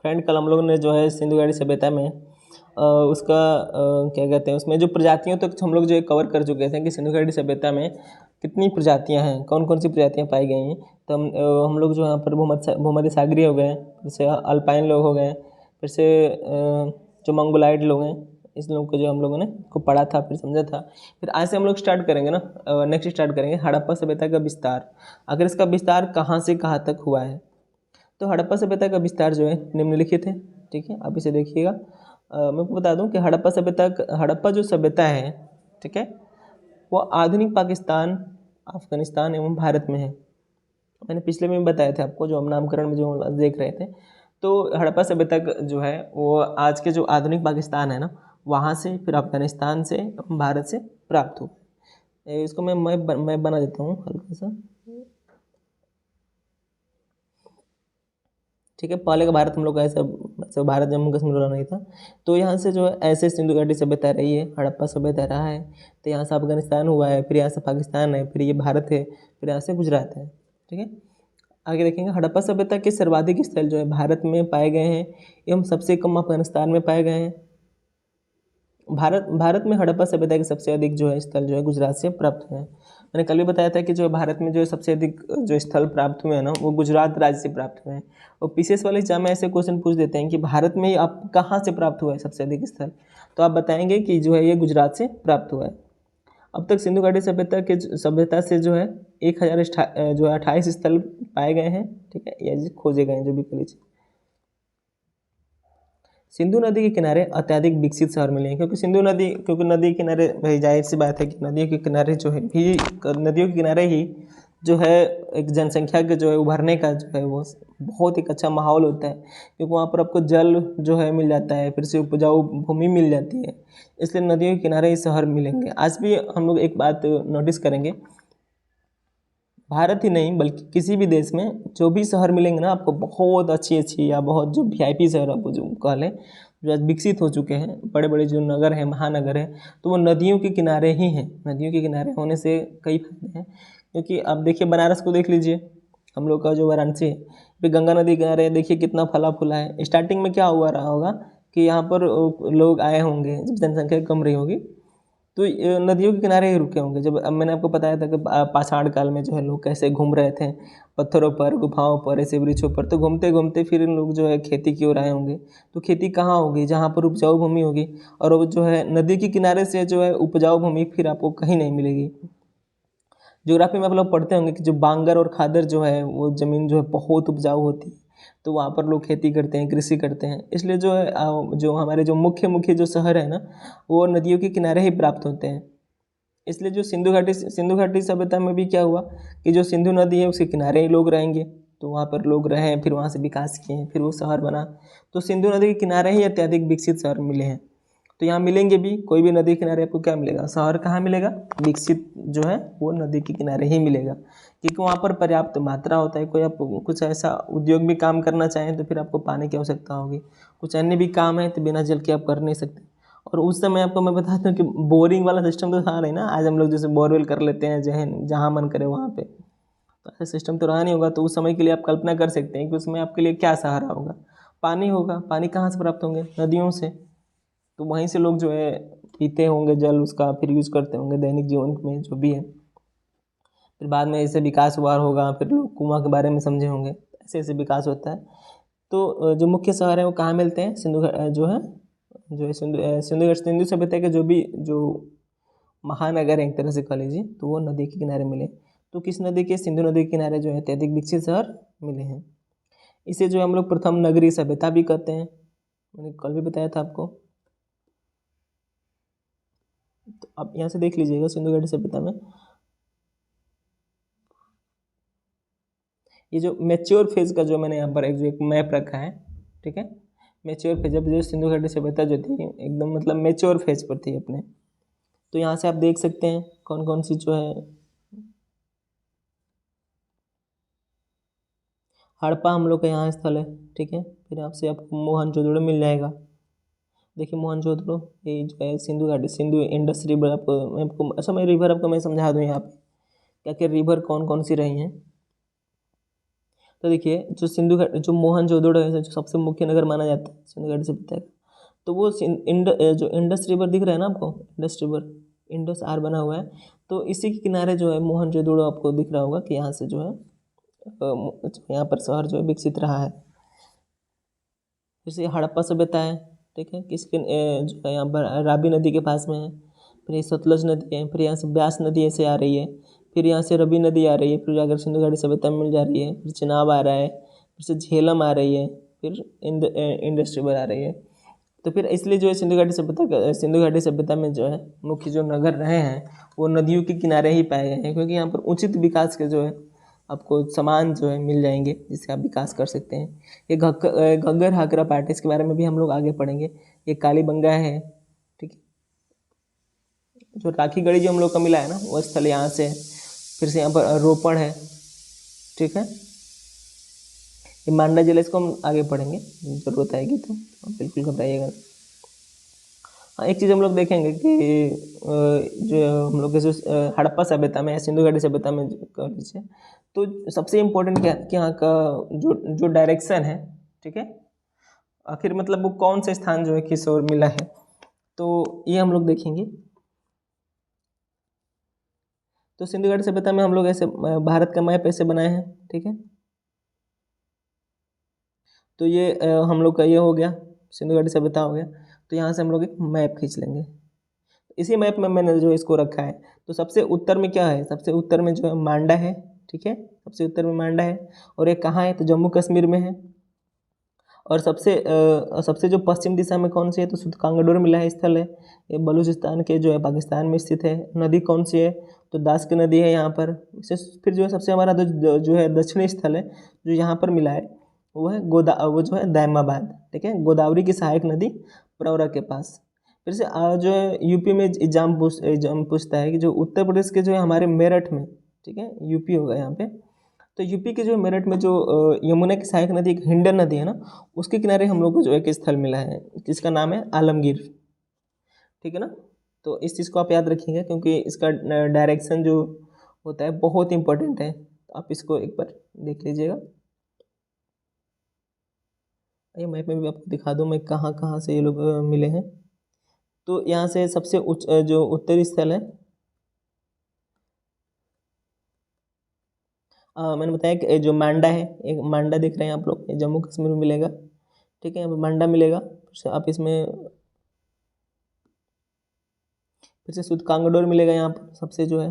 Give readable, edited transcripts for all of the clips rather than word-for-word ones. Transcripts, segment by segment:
Friend कल हम लोग ने जो है सिंधु घाटी सभ्यता में उसका क्या कहते हैं, उसमें जो प्रजातियों तक हम लोग जो कवर कर चुके थे कि सिंधु घाटी सभ्यता में कितनी प्रजातियां हैं, कौन कौन सी प्रजातियां पाई गई हैं। तो हम लोग जो यहाँ पर भूमध्य सागरीय हो गए, फिर से अल्पाइन लोग हो गए, फिर से जो मंगोलाइड लोग हैं, इस लोगों को जो हम लोगों ने को पढ़ा था, फिर समझा था। फिर आज से हम लोग स्टार्ट करेंगे ना, नेक्स्ट स्टार्ट करेंगे हड़प्पा सभ्यता का विस्तार। अगर इसका विस्तार कहाँ से कहाँ तक हुआ है, तो हड़प्पा सभ्यता का विस्तार जो है निम्नलिखित है। ठीक है, आप इसे देखिएगा। मैं आपको बता दूं कि हड़प्पा जो सभ्यता है, ठीक है, वो आधुनिक पाकिस्तान, अफगानिस्तान एवं भारत में है। मैंने पिछले में बताया था आपको, जो हम नामकरण में जो देख रहे थे। तो हड़प्पा सभ्यता जो है वो आज के जो आधुनिक पाकिस्तान है ना, वहाँ से, फिर अफगानिस्तान से, भारत से प्राप्त हो। इसको मैं बना देता हूँ हल्का सा। ठीक है, पहले का भारत हम लोग का ऐसा भारत जम्मू कश्मीर वाला नहीं था। तो यहाँ से जो है ऐसे सिंधु घाटी सभ्यता रही है, हड़प्पा सभ्यता रहा है। तो यहाँ से अफगानिस्तान हुआ है, फिर यहाँ से पाकिस्तान है, फिर ये भारत है, फिर यहाँ से गुजरात है। ठीक है, आगे देखेंगे। हड़प्पा सभ्यता के सर्वाधिक स्थल जो है भारत में पाए गए हैं एवं सबसे कम अफगानिस्तान में पाए गए हैं। भारत में हड़प्पा सभ्यता के सबसे अधिक जो है स्थल जो है गुजरात से प्राप्त हुए हैं। मैंने कल भी बताया था कि जो भारत में जो सबसे अधिक जो स्थल प्राप्त हुए हैं ना, वो गुजरात राज्य से प्राप्त हुए हैं। और पीसीएस वाले एग्जाम में ऐसे क्वेश्चन पूछ देते हैं कि भारत में आप कहाँ से प्राप्त हुआ है सबसे अधिक स्थल, तो आप बताएंगे कि जो है ये गुजरात से प्राप्त हुआ है। अब तक सिंधु घाटी सभ्यता से जो है 1028 स्थल पाए गए हैं। ठीक है, या खोजे गए हैं, जो भी कह लीजिए। सिंधु नदी के किनारे अत्यधिक विकसित शहर मिले हैं, क्योंकि नदी के किनारे, भाई जाहिर सी बात है कि नदियों के किनारे जो है भी, नदियों के किनारे ही जो है एक जनसंख्या के जो है उभरने का जो है वो बहुत एक अच्छा माहौल होता है, क्योंकि वहाँ पर आपको जल जो है मिल जाता है, फिर से उपजाऊ भूमि मिल जाती है। इसलिए नदियों के किनारे ही शहर मिलेंगे। आज भी हम लोग एक बात नोटिस करेंगे, भारत ही नहीं बल्कि किसी भी देश में जो भी शहर मिलेंगे ना आपको, बहुत अच्छी या बहुत जो वीआईपी शहर आप जो कह लें, जो आज विकसित हो चुके हैं, बड़े बड़े जो नगर हैं, महानगर हैं, तो वो नदियों के किनारे ही हैं। नदियों के किनारे होने से कई फायदे हैं, क्योंकि आप देखिए बनारस को देख लीजिए, हम लोग का जो वाराणसी है, फिर गंगा नदी के किनारे देखिए कितना फला फूला है। स्टार्टिंग में क्या हुआ रहा होगा कि यहाँ पर लोग आए होंगे जब जनसंख्या कम रही होगी, तो नदियों के किनारे ही रुके होंगे। जब अब मैंने आपको बताया था कि पाषाण काल में जो है लोग कैसे घूम रहे थे, पत्थरों पर, गुफाओं पर, ऐसे वृक्षों पर, तो घूमते घूमते फिर इन लोग जो है खेती की ओर आए होंगे। तो खेती कहाँ होगी, जहाँ पर उपजाऊ भूमि होगी, और वो जो है नदी के किनारे से जो है उपजाऊ भूमि फिर आपको कहीं नहीं मिलेगी। ज्योग्राफी में आप लोग पढ़ते होंगे कि जो बांगर और खादर जो है वो ज़मीन जो है बहुत उपजाऊ होती है, तो वहाँ पर लोग खेती करते हैं, कृषि करते हैं। इसलिए जो है जो हमारे जो मुख्य जो शहर है ना, वो नदियों के किनारे ही प्राप्त होते हैं। इसलिए जो सिंधु घाटी सभ्यता में भी क्या हुआ कि जो सिंधु नदी है उसके किनारे ही लोग रहेंगे, तो वहाँ पर लोग रहे, फिर वहाँ से विकास किए, फिर वो शहर बना। तो सिंधु नदी के किनारे ही अत्यधिक विकसित शहर मिले हैं। तो यहाँ मिलेंगे भी, कोई भी नदी किनारे आपको क्या मिलेगा, शहर कहाँ मिलेगा, विकसित जो है वो नदी के किनारे ही मिलेगा, क्योंकि वहाँ पर पर्याप्त मात्रा होता है। कोई आप कुछ ऐसा उद्योग भी काम करना चाहें तो फिर आपको पानी की आवश्यकता होगी, कुछ अन्य भी काम है तो बिना जल के आप कर नहीं सकते। और उस समय आपको मैं बताता हूँ कि बोरिंग वाला सिस्टम तो था नहीं ना। आज हम लोग जैसे बोरवेल कर लेते हैं जहाँ मन करे वहाँ पे, तो ऐसा सिस्टम तो रहा नहीं होगा। तो उस समय के लिए आप कल्पना कर सकते हैं कि उसमें आपके लिए क्या सहारा होगा, पानी होगा। पानी कहाँ से प्राप्त होंगे, नदियों से। तो वहीं से लोग जो है पीते होंगे जल उसका, फिर यूज़ करते होंगे दैनिक जीवन में जो भी है। फिर बाद में ऐसे विकास हुआ होगा, फिर लोग कुआं के बारे में समझे होंगे, ऐसे ऐसे विकास होता है। तो जो मुख्य शहर है वो कहाँ मिलते हैं, जो है सिंधु सभ्यता के जो महानगर है एक तरह से कह लीजिए, तो वो नदी के किनारे मिले। तो किस नदी के, सिंधु नदी के किनारे जो है अत्यधिक विकसित शहर मिले हैं। इसे जो हम लोग प्रथम नगरीय सभ्यता भी कहते हैं, मैंने कल भी बताया था आपको। तो आप यहाँ से देख लीजिएगा सिंधु घाटी सभ्यता में ये जो मैच्योर फेज का जो मैंने यहाँ पर एक मैप रखा है, ठीक है। मैच्योर फेज, जब जो सिंधु घाटी सभ्यता जो थी एकदम मतलब मैच्योर फेज पर थी अपने, तो यहाँ से आप देख सकते हैं कौन कौन सी जो है। हड़प्पा हम लोग का यहाँ स्थल है, ठीक है। फिर आपसे आपको मोहनजोदड़ो मिल जाएगा। देखिए मोहनजोदड़ो, ये जो है सिंधु घाटी, सिंधु इंडस रिवर, आपको अच्छा मैं रिवर आपको मैं समझा दूँ यहाँ पे क्या क्या रिवर कौन कौन सी रही हैं। तो देखिए जो सिंधु घाटी, जो मोहनजोदड़ो है जो सबसे मुख्य नगर माना जाता है सिंधु घाटी सभ्यता का, तो वो जो इंडस रिवर दिख रहा है ना आपको, इंडस रिवर, इंडस आर बना हुआ है, तो इसी के किनारे जो है मोहनजोदड़ो आपको दिख रहा होगा कि यहाँ से जो है यहाँ पर शहर जो है विकसित रहा है। जैसे हड़प्पा सभ्यता है, ठीक है, किसके जो है यहाँ पर रावी नदी के पास में है, फिर ये सतलज नदी है, फिर यहाँ से ब्यास नदी ऐसे आ रही है, फिर यहाँ से रवि नदी आ रही है, फिर जाकर सिंधु घाटी सभ्यता में मिल जा रही है, फिर चिनाब आ रहा है, फिर से झेलम आ रही है, फिर इंडस रिवर आ रही है। तो फिर इसलिए जो है सिंधु घाटी सभ्यता में जो है मुख्य जो नगर रहे हैं वो नदियों के किनारे ही पाए गए हैं, क्योंकि यहाँ पर उचित विकास के जो है आपको सामान जो है मिल जाएंगे जिससे आप विकास कर सकते हैं। ये घग्गर हाकरा पार्ट है, इसके बारे में भी हम लोग आगे पढ़ेंगे। ये कालीबंगा है, ठीक है, जो राखी गढ़ी जो हम लोग का मिला है ना वो स्थल यहाँ से है। फिर से यहाँ पर रोपण है, ठीक है, ये मांडा जिला, इसको हम आगे पढ़ेंगे जरूरत आएगी तो आप बिल्कुल घबराइएगा। हाँ, एक चीज़ हम लोग देखेंगे कि जो हम लोग जो हड़प्पा सभ्यता में, सिंधु घाटी सभ्यता में कह लीजिए, तो सबसे इम्पोर्टेंट क्या है कि यहाँ का जो डायरेक्शन है, ठीक है, आखिर मतलब वो कौन से स्थान जो है किस ओर मिला है, तो ये हम लोग देखेंगे। तो सिंधु घाटी सभ्यता में हम लोग ऐसे भारत का मैप ऐसे बनाए हैं, ठीक है, तो ये हम लोग का ये हो गया, सिंधु घाटी सभ्यता हो गया। तो यहाँ से हम लोग एक मैप खींच लेंगे। इसी मैप में मैंने जो इसको रखा है, तो सबसे उत्तर में क्या है, सबसे उत्तर में जो है मांडा है, ठीक है, सबसे उत्तर में मांडा है, और ये कहाँ है तो जम्मू कश्मीर में है। और सबसे जो पश्चिम दिशा में कौन सी है तो सुदकांगडोर मिला है स्थल है, ये बलूचिस्तान के जो है पाकिस्तान में स्थित है। नदी कौन सी है तो दास की नदी है यहाँ पर। फिर जो है सबसे हमारा जो है दक्षिणी स्थल है जो यहाँ पर मिला है वो है वो जो है दायमाबाद, ठीक है, गोदावरी की सहायक नदी प्रवरा के पास। फिर से जो है यूपी में एग्जाम पूछता है कि जो उत्तर प्रदेश के जो है हमारे मेरठ में, ठीक है, यूपी होगा यहाँ पे, तो यूपी के जो मेरठ में जो यमुना की सहायक नदी एक हिंडन नदी है ना, उसके किनारे हम लोग को जो एक स्थल मिला है जिसका नाम है आलमगीर, ठीक है ना। तो इस चीज़ को आप याद रखिएगा क्योंकि इसका डायरेक्शन जो होता है बहुत इंपॉर्टेंट है, तो आप इसको एक बार देख लीजिएगा। ये मैप में भी आपको दिखा दूँ मैं कहाँ कहाँ से ये लोग मिले हैं। तो यहाँ से सबसे जो उत्तरी स्थल है, मैंने बताया कि जो मांडा है, एक मांडा दिख रहे हैं आप लोग, जम्मू कश्मीर में मिलेगा, ठीक है, यहाँ पर मांडा मिलेगा। फिर आप इसमें फिर से सुदकांगडोर मिलेगा यहाँ पर सबसे जो है,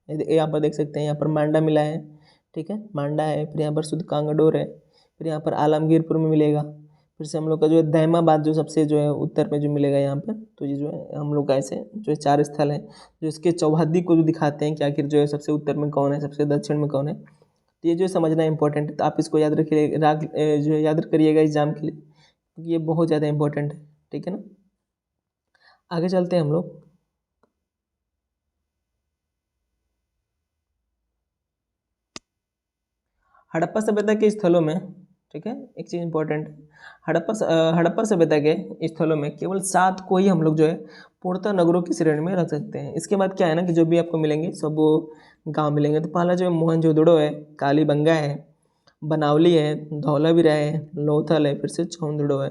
यहाँ पर देख सकते हैं, यहाँ पर मांडा मिला है, ठीक है, मांडा है, फिर यहाँ पर सुदकांगडोर है, फिर यहाँ पर आलमगीरपुर में मिलेगा। फिर से हम लोग का जो है दायमाबाद जो सबसे जो है उत्तर में जो मिलेगा यहाँ पर। तो ये जो है हम लोग का ऐसे जो है 4 स्थल हैं जो इसके चौहद्दी को जो दिखाते हैं कि आखिर जो है सबसे उत्तर में कौन है, सबसे दक्षिण में कौन है। तो ये जो समझना इंपॉर्टेंट है, तो आप इसको याद रखिए, जो है याद करिएगा एग्जाम के लिए, क्योंकि ये बहुत ज़्यादा इंपॉर्टेंट है, ठीक है ना। आगे चलते हैं हम लोग। हड़प्पा सभ्यता के स्थलों में, ठीक है, एक चीज़ इंपॉर्टेंट है, हड़प्पा सभ्यता के स्थलों में केवल 7 को ही हम लोग जो है पूर्णतः नगरों की श्रेणी में रख सकते हैं। इसके बाद क्या है ना कि जो भी आपको मिलेंगे सब वो गाँव मिलेंगे। तो पहला जो है मोहनजोदड़ो है, कालीबंगा है, बनावली है, धौलावीरा है, लोथल है, फिर से चौंदड़ो है।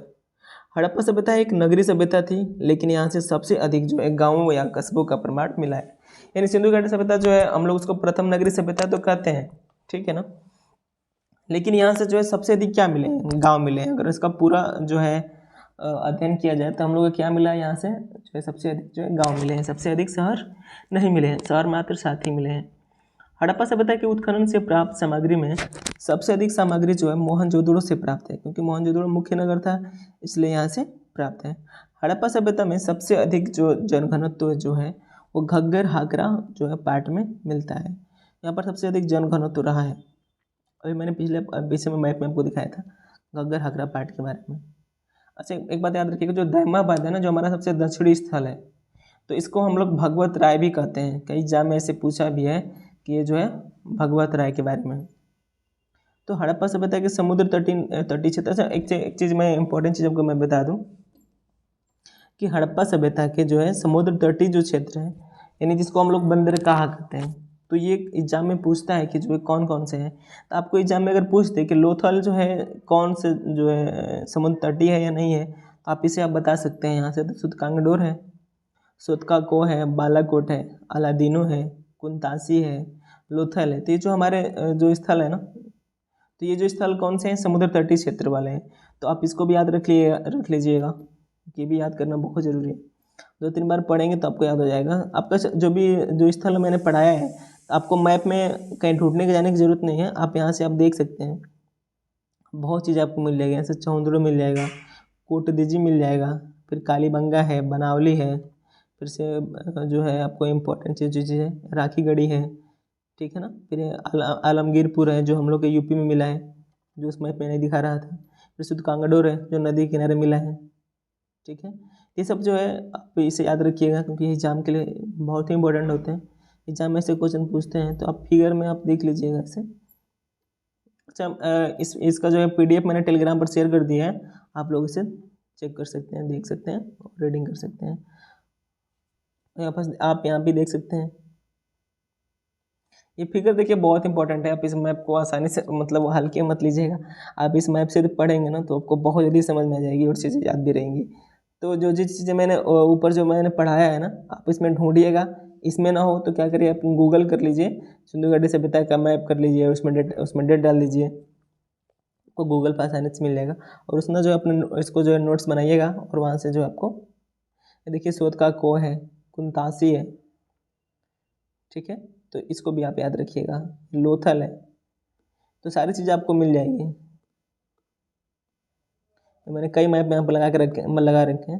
हड़प्पा सभ्यता एक नगरीय सभ्यता थी, लेकिन यहाँ से सबसे अधिक जो है गाँवों या कस्बों का प्रमाण मिला है। यानी सिंधु घाटी सभ्यता जो है हम लोग उसको प्रथम नगरीय सभ्यता तो कहते हैं, ठीक है ना, लेकिन यहाँ से जो है सबसे अधिक क्या मिले हैं, गांव मिले हैं। अगर इसका पूरा जो है अध्ययन किया जाए तो हम लोग को क्या मिला है, यहाँ से जो है सबसे अधिक जो है गांव मिले हैं, सबसे अधिक शहर नहीं मिले हैं, शहर मात्र 7 ही मिले हैं। हड़प्पा सभ्यता के उत्खनन से प्राप्त सामग्री में सबसे अधिक सामग्री जो है मोहनजोदड़ो से प्राप्त है, क्योंकि मोहनजोदड़ो मुख्य नगर था इसलिए यहाँ से प्राप्त है। हड़प्पा सभ्यता में सबसे अधिक जो जनघनत्व जो है वो घग्गर हाकरा जो है पार्ट में मिलता है। यहाँ पर सबसे अधिक जनघनत्व रहा है। अभी मैंने पिछले विषय में मैप में आपको दिखाया था घग्गर हाकरा पार्ट के बारे में। अच्छा, एक बात याद रखिएगा, जो दायमाबाद है ना, जो हमारा सबसे दक्षिणी स्थल है, तो इसको हम लोग भगवत राय भी कहते हैं। कई एग्जाम में ऐसे पूछा भी है कि ये जो है भगवत राय के बारे में। तो हड़प्पा सभ्यता के समुद्र तटीय क्षेत्र। अच्छा, एक चीज़ मैं इंपॉर्टेंट चीज़ आपको मैं बता दूं कि हड़प्पा सभ्यता के जो है समुद्र तटीय जो क्षेत्र है, यानी जिसको हम लोग बंदरगाह कहते हैं, तो ये एग्जाम में पूछता है कि जो है कौन कौन से हैं। तो आपको एग्जाम में अगर पूछते कि लोथल जो है कौन से जो है समुद्र तटीय है या नहीं है, तो आप इसे आप बता सकते हैं यहाँ से। तो सूतकांगडोर है, सोतकाको है, बालाकोट है, अलादीनो है, कुंतासी है, लोथल है। तो ये जो हमारे जो स्थल है ना, तो ये जो स्थल कौन से हैं, समुद्र तटीय क्षेत्र वाले हैं। तो आप इसको भी याद रख लीजिएगा, ये भी याद करना बहुत ज़रूरी है। 2-3 बार पढ़ेंगे तो आपको याद हो जाएगा। आपका जो भी जो स्थल मैंने पढ़ाया है, आपको मैप में कहीं ढूंढने के जाने की ज़रूरत नहीं है। आप यहाँ से आप देख सकते हैं, बहुत चीज़ आपको मिल जाएगी। जैसे चौंद्रो मिल जाएगा, कोटदीजी मिल जाएगा, फिर कालीबंगा है, बनावली है, फिर से जो है आपको इम्पोर्टेंट चीज़ है राखी गढ़ी है, ठीक है ना। फिर आलमगीरपुर है जो हम लोग के यूपी में मिला है, जो उस मैप में नहीं दिखा रहा था। फिर सूतकांगडोर है जो नदी किनारे मिला है, ठीक है। ये सब जो है आप इसे याद रखिएगा, क्योंकि एग्जाम के लिए बहुत ही इंपॉर्टेंट होते हैं। एग्जाम में से क्वेश्चन पूछते हैं, तो आप फिगर में आप देख लीजिएगा इसे। अच्छा, इसका जो है PDF मैंने टेलीग्राम पर शेयर कर दिया है, आप लोग इसे चेक कर सकते हैं, देख सकते हैं और रीडिंग कर सकते हैं। यहाँ पर आप यहाँ भी देख सकते हैं, ये फिगर देखिए बहुत इंपॉर्टेंट है। आप इस मैप को आसानी से मतलब हल्के मत लीजिएगा। आप इस मैप से पढ़ेंगे ना तो आपको बहुत जल्दी समझ में आ जाएगी और चीज़ें याद भी रहेंगी। तो जो चीज़ें मैंने ऊपर जो मैंने पढ़ाया है ना, आप इसमें ढूंढिएगा। इसमें ना हो तो क्या करिए, आप गूगल कर लीजिए, सिंधु घाटी सभ्यता का मैप कर लीजिए, उसमें डेट डाल दीजिए, आपको गूगल पर आसानी से मिल जाएगा। और उसमें जो अपने इसको जो है नोट्स बनाइएगा, और वहाँ से जो आपको देखिए सोतकाको है, कुंतासी है, ठीक है। तो इसको भी आप याद रखिएगा, लोथल है। तो सारी चीज़ें आपको मिल जाएगी। तो मैंने कई मैप यहाँ पर लगा रखे हैं,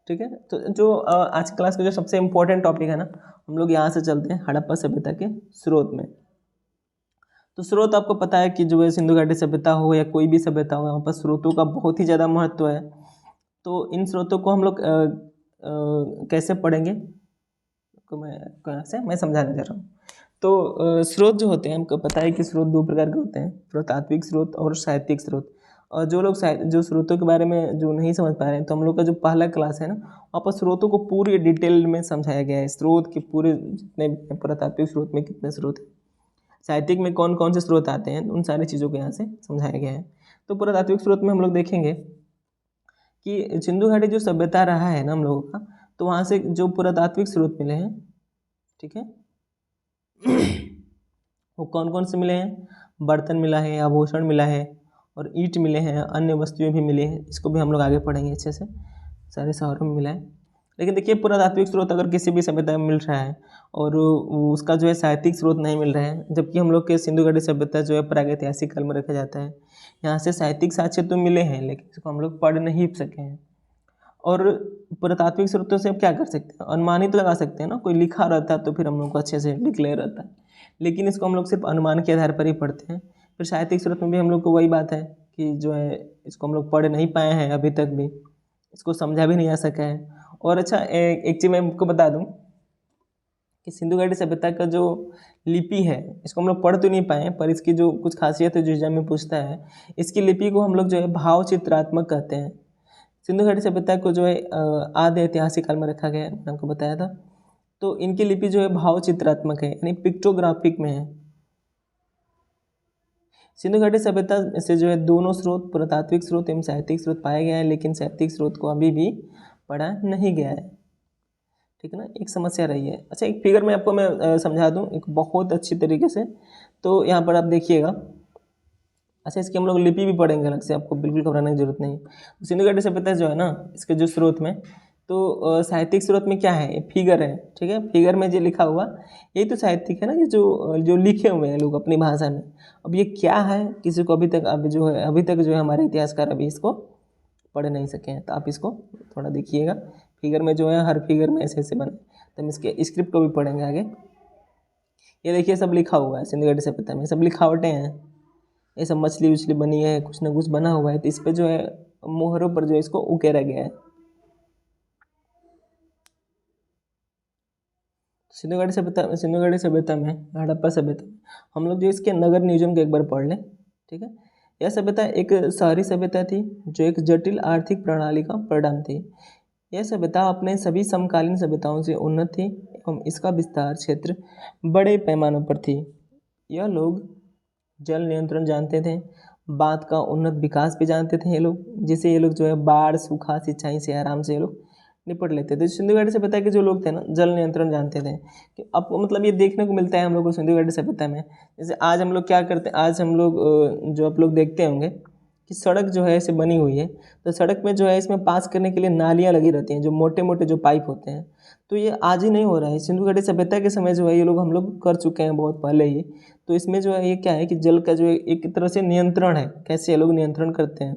ठीक है। तो जो आज क्लास का जो सबसे इम्पोर्टेंट टॉपिक है ना, हम लोग यहाँ से चलते हैं हड़प्पा सभ्यता के स्रोत में। तो स्रोत आपको पता है कि जो है सिंधु घाटी सभ्यता हो या कोई भी सभ्यता हो, यहाँ पर स्रोतों का बहुत ही ज़्यादा महत्व है। तो इन स्रोतों को हम लोग कैसे पढ़ेंगे, मैं समझाने जा रहा हूँ। तो स्रोत जो होते हैं, हमको पता है कि स्रोत 2 प्रकार के होते हैं, पुरातात्विक स्रोत और साहित्यिक स्रोत। और जो लोग जो स्रोतों के बारे में जो नहीं समझ पा रहे हैं, तो हम लोग का जो पहला क्लास है ना, वहाँ पर स्रोतों को पूरी डिटेल में समझाया गया है। स्रोत के पूरे जितने पुरातात्विक स्रोत में कितने स्रोत हैं, साहित्यिक में कौन कौन से स्रोत आते हैं, उन सारी चीज़ों को यहाँ से समझाया गया है। तो पुरातात्विक स्रोत में हम लोग देखेंगे कि सिंधु घाटी जो सभ्यता रहा है ना हम लोगों का, तो वहाँ से जो पुरातात्विक स्रोत मिले हैं, ठीक है, वो कौन कौन से मिले हैं, बर्तन मिला है, आभूषण मिला है, और ईंट मिले हैं, अन्य वस्तुएं भी मिली हैं। इसको भी हम लोग आगे पढ़ेंगे अच्छे से, सारे शहरों में मिला है। लेकिन देखिए पुरातात्विक स्रोत अगर किसी भी सभ्यता में मिल रहा है और उसका जो है साहित्यिक स्रोत नहीं मिल रहा है, जबकि हम लोग के सिंधु घाटी सभ्यता जो है प्रागैतिहासिक काल में रखा जाता है, यहाँ से साहित्यिक साक्ष्य तो मिले हैं, लेकिन इसको हम लोग पढ़ नहीं सके हैं। और पुरातात्विक स्रोतों से आप क्या कर सकते हैं, अनुमानित लगा सकते हैं ना, कोई लिखा रहता है तो फिर हम लोग को अच्छे से डिक्लेयर रहता है, लेकिन इसको हम लोग सिर्फ अनुमान के आधार पर ही पढ़ते हैं। फिर साहित्यिक स्रोत में भी हम लोग को वही बात है कि जो है इसको हम लोग पढ़ नहीं पाए हैं, अभी तक भी इसको समझा भी नहीं आ सका है। और अच्छा, एक चीज़ मैं आपको बता दूं कि सिंधु घाटी सभ्यता का जो लिपि है, इसको हम लोग पढ़ तो नहीं पाए, पर इसकी जो कुछ खासियत है जो एग्जाम में पूछता है, इसकी लिपि को हम लोग जो है भाव चित्रात्मक कहते हैं। सिंधु घाटी सभ्यता को जो है आदि ऐतिहासिक काल में रखा गया है, मैंने आपको बताया था। तो इनकी लिपि जो है भाव चित्रात्मक है, यानी पिक्टोग्राफिक में है। सिंधु घाटी सभ्यता से जो है दोनों स्रोत, पुरातात्विक स्रोत एवं साहित्यिक स्रोत पाए गए हैं, लेकिन साहित्यिक स्रोत को अभी भी पढ़ा नहीं गया है, ठीक है ना, एक समस्या रही है। अच्छा, एक फिगर में आपको मैं समझा दूं एक बहुत अच्छी तरीके से। तो यहाँ पर आप देखिएगा। अच्छा, इसकी हम लोग लिपि भी पढ़ेंगे अलग से, आपको बिल्कुल घबराने की जरूरत नहीं। तो सिंधु घाटी सभ्यता जो है ना, इसके जो स्रोत में, तो साहित्यिक स्रोत में क्या है, ये फिगर है, ठीक है। फिगर में जो लिखा हुआ यही तो साहित्यिक है ना, ये जो लिखे हुए हैं लोग अपनी भाषा में। अब ये क्या है, किसी को अभी तक अभी तक जो है हमारे इतिहासकार अभी इसको पढ़ नहीं सके हैं। तो आप इसको थोड़ा देखिएगा, फिगर में जो है हर फिगर में ऐसे ऐसे बने, तो हम इसके स्क्रिप्ट को भी पढ़ेंगे आगे। ये देखिए सब लिखा हुआ है सिंधु घाटी सभ्यता में, सब लिखावटें हैं, ये सब मछली उछली बनी है, कुछ ना कुछ बना हुआ है, तो इस पर जो है मोहरों पर जो है इसको उकेरा गया है। सिंधु घाटी सभ्यता में, हड़प्पा सभ्यता में हम लोग जो इसके नगर नियोजन को एक बार पढ़ लें, ठीक है। यह सभ्यता एक शहरी सभ्यता थी जो एक जटिल आर्थिक प्रणाली का परिणाम थी। यह सभ्यता अपने सभी समकालीन सभ्यताओं से उन्नत थी एवं इसका विस्तार क्षेत्र बड़े पैमानों पर थी। यह लोग जल नियंत्रण जानते थे, बांध का उन्नत विकास भी जानते थे ये लोग, जिससे ये लोग जो है बाढ़, सूखा, सिंचाई से आराम से ये लोग निपट लेते थे। सिंधु घाटी सभ्यता के जो लोग थे ना, जल नियंत्रण जानते थे। कि आपको मतलब ये देखने को मिलता है हम लोग को सिंधु घाटी सभ्यता में। जैसे आज हम लोग क्या करते हैं, आज हम लोग जो आप लोग देखते होंगे कि सड़क जो है ऐसे बनी हुई है, तो सड़क में जो है इसमें पास करने के लिए नालियाँ लगी रहती हैं, जो मोटे मोटे जो पाइप होते हैं। तो ये आज ही नहीं हो रहा है, सिंधु घाटी सभ्यता के समय जो है ये लोग हम लोग कर चुके हैं बहुत पहले ही। तो इसमें जो है ये क्या है कि जल का जो है एक तरह से नियंत्रण है, कैसे ये लोग नियंत्रण करते हैं।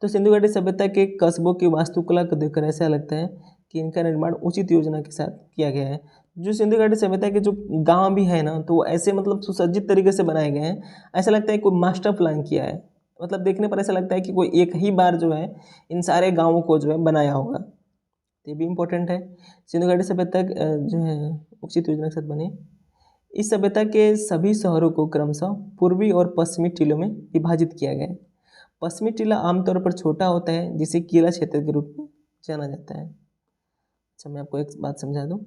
तो सिंधु घाटी सभ्यता के कस्बों की वास्तुकला को देखकर ऐसा लगता है कि इनका निर्माण उचित योजना के साथ किया गया है। जो सिंधु घाटी सभ्यता के जो गांव भी है ना, तो वो ऐसे मतलब सुसज्जित तरीके से बनाए गए हैं, ऐसा लगता है कोई मास्टर प्लान किया है। मतलब देखने पर ऐसा लगता है कि कोई एक ही बार जो है इन सारे गाँवों को जो है बनाया होगा। ये भी इम्पोर्टेंट है। सिंधु घाटी सभ्यता जो है उचित योजना के साथ बने। इस सभ्यता के सभी शहरों को क्रमशः पूर्वी और पश्चिमी टीलों में विभाजित किया गया है। पश्चिमी टीला आमतौर पर छोटा होता है, जिसे किला क्षेत्र के रूप में जाना जाता है। अच्छा, मैं आपको एक बात समझा दूँ